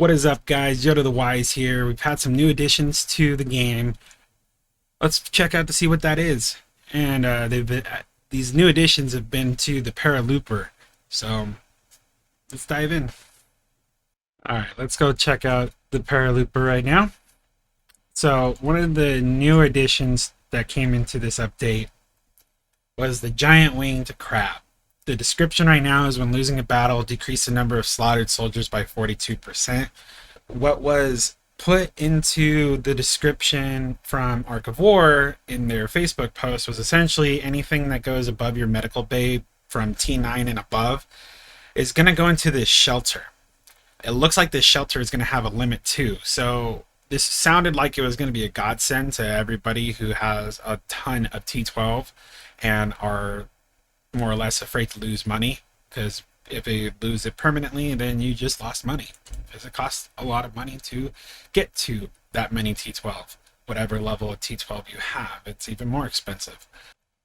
What is up, guys? YodaDaWise here. We've had some new additions to the game. Let's check out to see what that is. And these new additions have been to the Paralooper. So let's dive in. Alright, let's go check out the Paralooper right now. So one of the new additions that came into this update was the giant winged crab. The description right now is when losing a battle, decrease the number of slaughtered soldiers by 42%. What was put into the description from Arc of War in their Facebook post was essentially anything that goes above your medical bay from T9 and above is going to go into this shelter. It looks like this shelter is going to have a limit too. So this sounded like it was going to be a godsend to everybody who has a ton of T12 and are more or less afraid to lose money, because if they lose it permanently, then you just lost money, because it costs a lot of money to get to that many T12. Whatever level of T12 you have, it's even more expensive.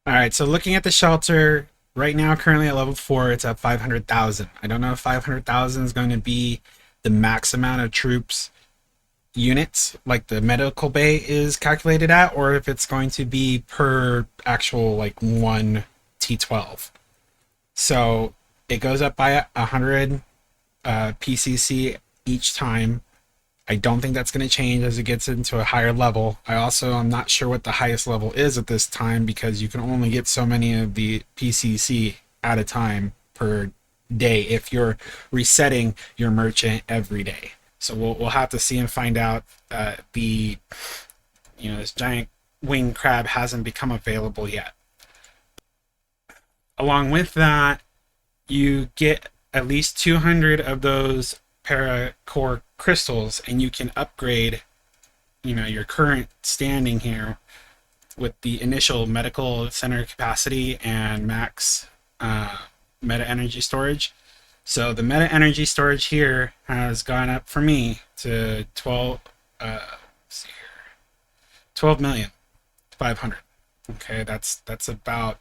Alright, so looking at the shelter right now, currently at level 4, it's at 500,000. I don't know if 500,000 is going to be the max amount of troops units like the medical bay is calculated at, or if it's going to be per actual like one T12. So it goes up by 100 PCC each time. I don't think that's going to change as it gets into a higher level. I'm not sure what the highest level is at this time, because you can only get so many of the PCC at a time per day if you're resetting your merchant every day. So we'll have to see and find out. This giant winged crab hasn't become available yet. Along with that, you get at least 200 of those paracore crystals, and you can upgrade, your current standing here with the initial medical center capacity and max meta energy storage. So the meta energy storage here has gone up for me to 12,500,000. Okay, that's about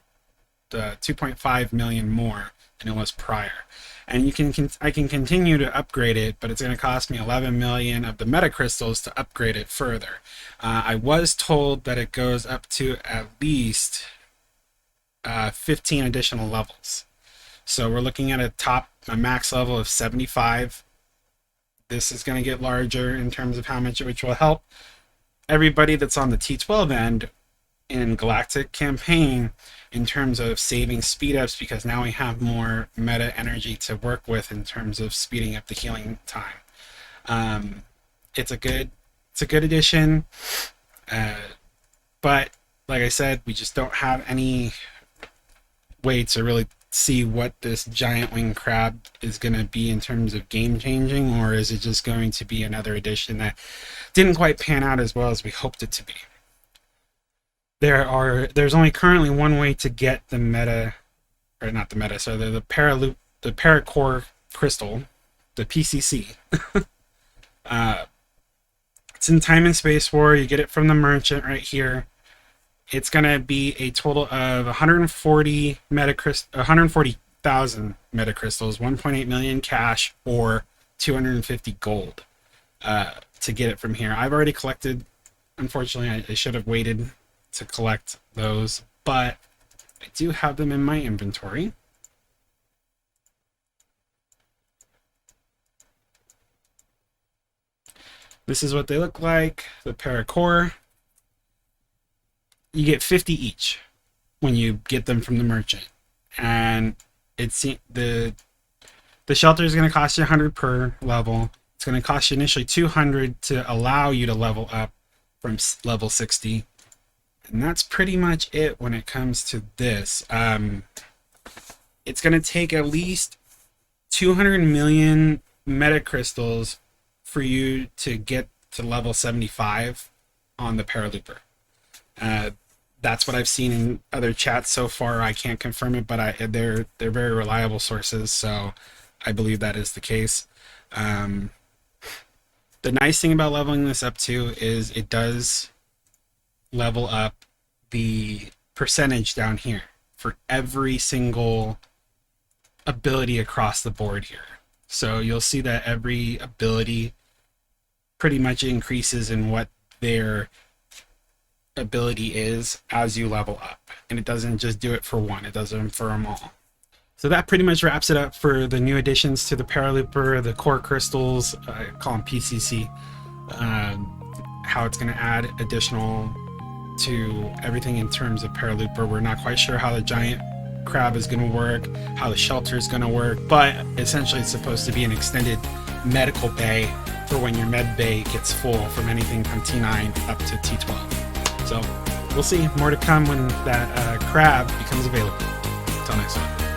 2.5 million more than it was prior, and I can continue to upgrade it, but it's going to cost me 11 million of the meta crystals to upgrade it further. I was told that it goes up to at least 15 additional levels. So we're looking at a max level of 75. This is going to get larger in terms of how much, which will help everybody that's on the T12 end in Galactic Campaign in terms of saving speed ups, because now we have more meta energy to work with in terms of speeding up the healing time. It's a good addition, but like I said, we just don't have any way to really see what this giant winged crab is going to be in terms of game changing, or is it just going to be another addition that didn't quite pan out as well as we hoped it to be. There's only currently one way to get the paracore crystal, the PCC. It's in Time and Space War. You get it from the merchant right here. It's gonna be a total of 140,000 meta crystals, 1.8 million cash, or 250 gold to get it from here. I've already collected. Unfortunately, I should have waited to collect those, but I do have them in my inventory. This is what they look like, the paracore. You get 50 each when you get them from the merchant, and it's the shelter is going to cost you 100 per level. It's going to cost you initially 200 to allow you to level up from level 60. And that's pretty much it when it comes to this. It's going to take at least 200 million meta crystals for you to get to level 75 on the Paralooper. That's what I've seen in other chats so far. I can't confirm it, but they're very reliable sources, so I believe that is the case. The nice thing about leveling this up too is it does level up the percentage down here for every single ability across the board here. So you'll see that every ability pretty much increases in what their ability is as you level up, and it doesn't just do it for one, it does it for them all. So that pretty much wraps it up for the new additions to the Paralooper, the core crystals, I call them PCC, how it's going to add additional to everything in terms of Paralooper. We're not quite sure how the giant crab is going to work, how the shelter is going to work, but essentially it's supposed to be an extended medical bay for when your med bay gets full from anything from T9 up to T12. So we'll see, more to come when that crab becomes available. Until next time.